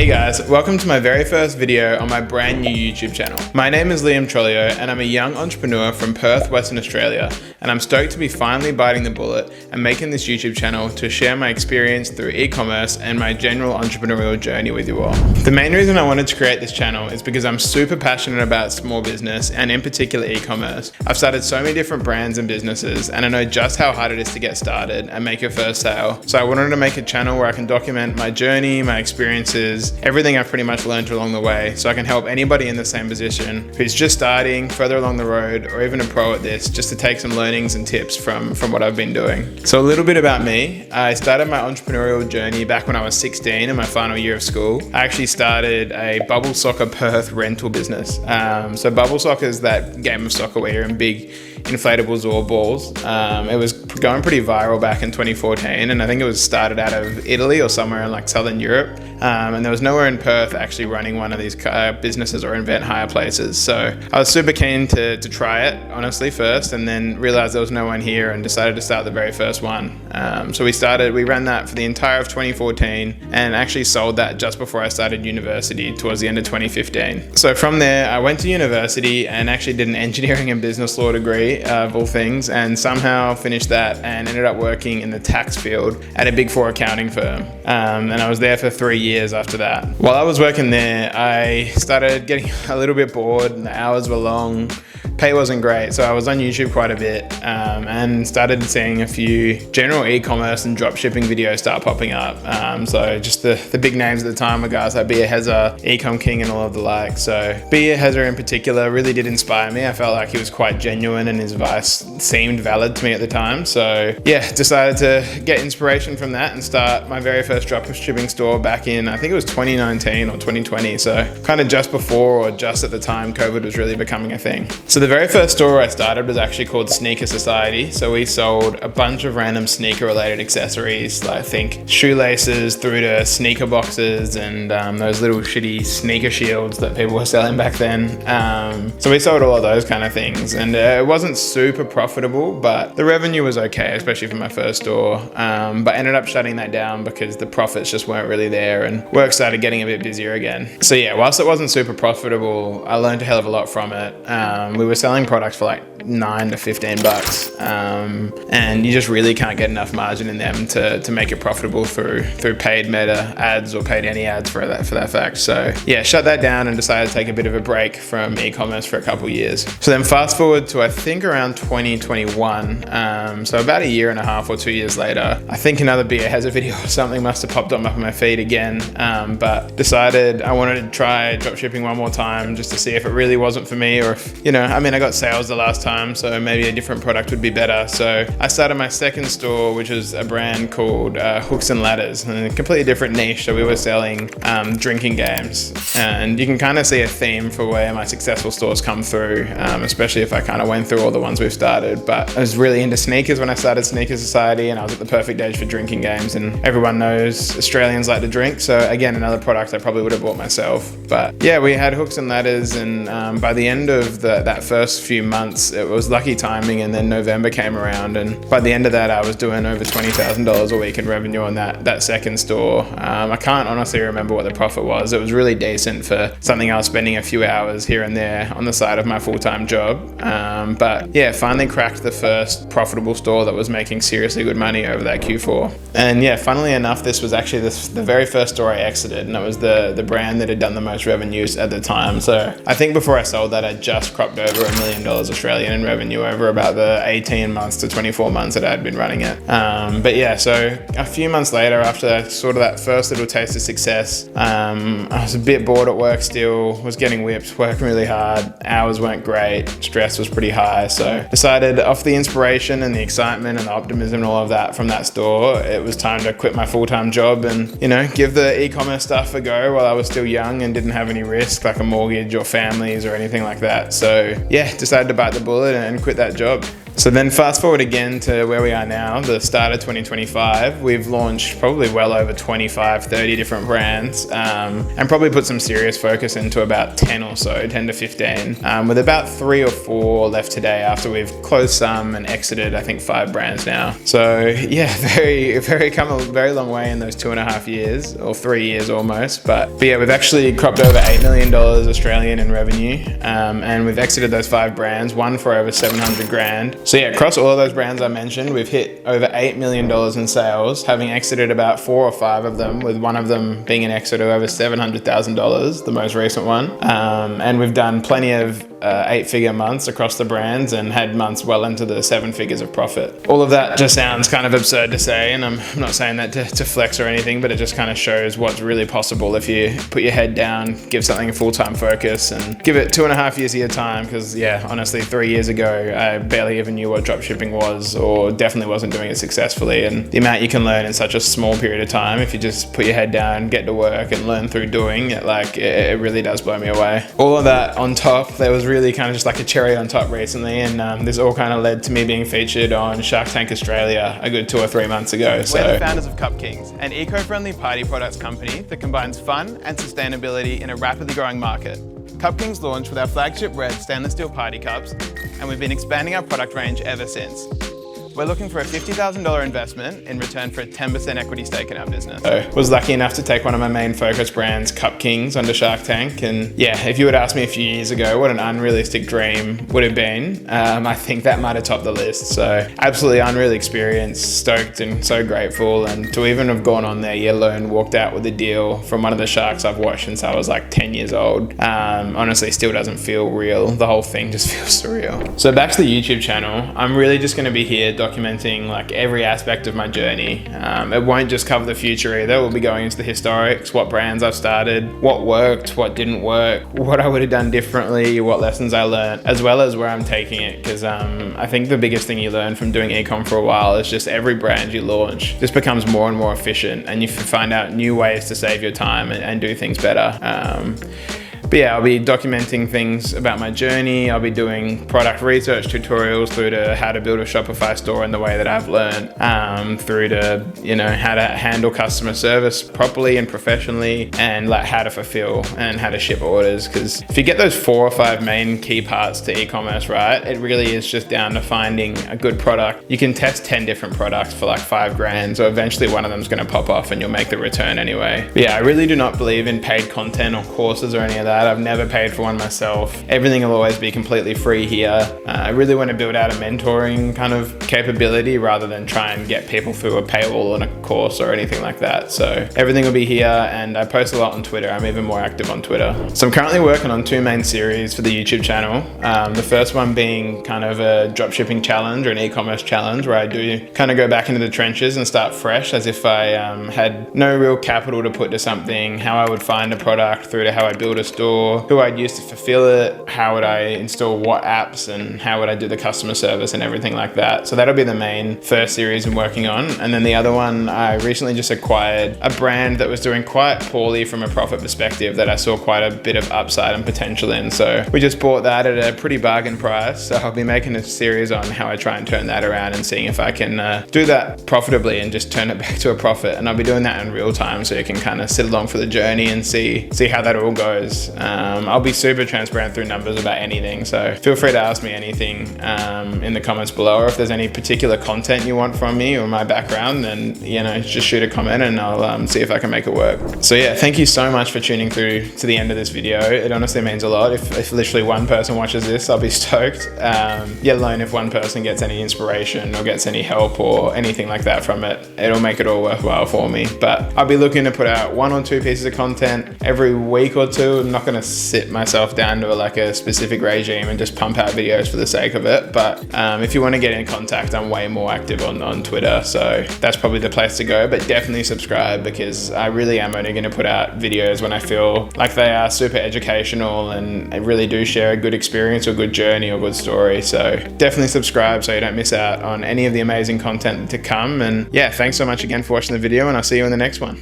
Hey guys, welcome to my very first video on my brand new YouTube channel. My name is Liam Trollio and I'm a young entrepreneur from Perth, Western Australia, and I'm stoked to be finally biting the bullet and making this YouTube channel to share my experience through e-commerce and my general entrepreneurial journey with you all. The main reason I wanted to create this channel is because I'm super passionate about small business and in particular e-commerce. I've started so many different brands and businesses and I know just how hard it is to get started and make your first sale. So I wanted to make a channel where I can document my journey, my experiences, everything I've pretty much learned along the way, so I can help anybody in the same position who's just starting, further along the road, or even a pro at this, just to take some learnings and tips from what I've been doing. So a little bit about me. I started my entrepreneurial journey back when I was 16 in my final year of school. I actually started a bubble soccer Perth rental business. So bubble soccer is that game of soccer where you're in big inflatables or balls. It was going pretty viral back in 2014, and I think it was started out of Italy or somewhere in like Southern Europe. And there was nowhere in Perth actually running one of these businesses or event hire places. So I was super keen to try it, honestly, first, and then realized there was no one here and decided to start the very first one. So we ran that for the entire of 2014 and actually sold that just before I started university towards the end of 2015. So from there, I went to university and actually did an engineering and business law degree of all things, and somehow finished that and ended up working in the tax field at a Big Four accounting firm. And I was there for 3 years after that. While I was working there, I started getting a little bit bored and the hours were long. Pay wasn't great, so I was on YouTube quite a bit and started seeing a few general e-commerce and drop shipping videos start popping up. So just the big names at the time were guys like Bia Hezza, Ecom King, and all of the like. So Bia Hezza in particular really did inspire me. I felt like he was quite genuine and his advice seemed valid to me at the time. So yeah, decided to get inspiration from that and start my very first drop shipping store back in, I think it was 2019 or 2020. So kind of just before or just at the time COVID was really becoming a thing. So the very first store I started was actually called Sneaker Society. So we sold a bunch of random sneaker related accessories, like I think shoelaces through to sneaker boxes and those little shitty sneaker shields that people were selling back then. So we sold all of those kind of things, and it wasn't super profitable, but the revenue was okay, especially for my first store. But ended up shutting that down because the profits just weren't really there and work started getting a bit busier again. So yeah, whilst it wasn't super profitable, I learned a hell of a lot from it. We were selling products for like $9 to $15, and you just really can't get enough margin in them to make it profitable through paid Meta ads or paid any ads for that fact. So yeah, shut that down and decided to take a bit of a break from e-commerce for a couple years. So then fast forward to I think around 2021, so about a year and a half or 2 years later, I think another Bia Hezza video or something must have popped up on my feed again, but decided I wanted to try dropshipping one more time just to see if it really wasn't for me, or if, I got sales the last time, so maybe a different product would be better. So I started my second store, which is a brand called Hooks and Ladders, and a completely different niche. So we were selling drinking games, and you can kind of see a theme for where my successful stores come through, especially if I kind of went through all the ones we've started. But I was really into sneakers when I started Sneaker Society, and I was at the perfect age for drinking games, and everyone knows Australians like to drink. So again, another product I probably would have bought myself. But yeah, we had Hooks and Ladders, and by the end of that first few months, it was lucky timing, and then November came around, and by the end of that I was doing over $20,000 a week in revenue on that second store. I can't honestly remember what the profit was. It was really decent for something I was spending a few hours here and there on the side of my full-time job. But yeah, finally cracked the first profitable store that was making seriously good money over that Q4. And yeah, funnily enough, this was actually the very first store I exited, and it was the brand that had done the most revenues at the time. So I think before I sold that, I just cropped over $1 million Australian in revenue over about the 18 months to 24 months that I'd been running it. But yeah, so a few months later, after sort of that first little taste of success, I was a bit bored at work still, was getting whipped, working really hard, hours weren't great, stress was pretty high. So decided off the inspiration and the excitement and the optimism and all of that from that store, it was time to quit my full-time job and, give the e-commerce stuff a go while I was still young and didn't have any risk like a mortgage or families or anything like that. So yeah, decided to bite the bullet and quit that job. So then fast forward again to where we are now, the start of 2025, we've launched probably well over 25, 30 different brands, and probably put some serious focus into about 10 or so, 10 to 15, with about 3 or 4 left today after we've closed some and exited, I think, 5 brands now. So yeah, come a very long way in those 2.5 years, or 3 years almost. But yeah, we've actually cropped over $8 million Australian in revenue, and we've exited those 5 brands, one for over 700 grand. So yeah, across all of those brands I mentioned, we've hit over $8 million in sales, having exited about 4 or 5 of them, with one of them being an exit of over $700,000, the most recent one. And we've done plenty of 8-figure months across the brands and had months well into the 7 figures of profit. All of that just sounds kind of absurd to say, and I'm not saying that to flex or anything, but it just kind of shows what's really possible if you put your head down, give something a full-time focus, and give it 2.5 years of your time. Because yeah, honestly, 3 years ago, I barely even knew what dropshipping was, or definitely wasn't doing it successfully. And the amount you can learn in such a small period of time, if you just put your head down, get to work, and learn through doing it, like it really does blow me away. All of that on top, there was really kind of just like a cherry on top recently, and this all kind of led to me being featured on Shark Tank Australia a good 2 or 3 months ago. We're the founders of Cup Kings, an eco-friendly party products company that combines fun and sustainability in a rapidly growing market. Cup Kings launched with our flagship red stainless steel party cups, and we've been expanding our product range ever since. We're looking for a $50,000 investment in return for a 10% equity stake in our business. So was lucky enough to take one of my main focus brands, Cup Kings, under Shark Tank. And yeah, if you would ask me a few years ago what an unrealistic dream would have been, I think that might have topped the list. So absolutely unreal experience, stoked and so grateful. And to even have gone on there, let alone walked out with a deal from one of the sharks I've watched since I was like 10 years old, honestly still doesn't feel real. The whole thing just feels surreal. So back to the YouTube channel, I'm really just gonna be here documenting like every aspect of my journey. It won't just cover the future either. We'll be going into the historics, what brands I've started, what worked, what didn't work, what I would have done differently, what lessons I learned, as well as where I'm taking it. Because I think the biggest thing you learn from doing e-com for a while is just every brand you launch just becomes more and more efficient, and you find out new ways to save your time and do things better. But yeah, I'll be documenting things about my journey. I'll be doing product research tutorials through to how to build a Shopify store in the way that I've learned, through to, how to handle customer service properly and professionally, and like how to fulfill and how to ship orders. Because if you get those 4 or 5 main key parts to e-commerce right, it really is just down to finding a good product. You can test 10 different products for like 5 grand, so eventually one of them's going to pop off and you'll make the return anyway. But yeah, I really do not believe in paid content or courses or any of that. I've never paid for one myself. Everything will always be completely free here. I really want to build out a mentoring kind of capability rather than try and get people through a paywall on a course or anything like that. So everything will be here, and I post a lot on Twitter. I'm even more active on Twitter. So I'm currently working on 2 main series for the YouTube channel. The first one being kind of a dropshipping challenge or an e-commerce challenge, where I do kind of go back into the trenches and start fresh, as if I had no real capital to put to something, how I would find a product through to how I build a store, who I'd use to fulfill it, how would I install what apps, and how would I do the customer service and everything like that. So that'll be the main first series I'm working on. And then the other one, I recently just acquired a brand that was doing quite poorly from a profit perspective that I saw quite a bit of upside and potential in. So we just bought that at a pretty bargain price. So I'll be making a series on how I try and turn that around and seeing if I can do that profitably and just turn it back to a profit. And I'll be doing that in real time, so you can kind of sit along for the journey and see how that all goes. I'll be super transparent through numbers about anything, so feel free to ask me anything in the comments below, or if there's any particular content you want from me or my background, then just shoot a comment and I'll see if I can make it work. So yeah, thank you so much for tuning through to the end of this video. It honestly means a lot. If literally one person watches this, I'll be stoked. Let alone if one person gets any inspiration or gets any help or anything like that from it, it'll make it all worthwhile for me. But I'll be looking to put out 1 or 2 pieces of content every week or 2. I'm not going to sit myself down to like a specific regime and just pump out videos for the sake of it. But if you want to get in contact, I'm way more active on Twitter, so that's probably the place to go. But definitely subscribe, because I really am only going to put out videos when I feel like they are super educational and really do share a good experience or good journey or good story. So definitely subscribe so you don't miss out on any of the amazing content to come. And yeah, thanks so much again for watching the video, and I'll see you in the next one.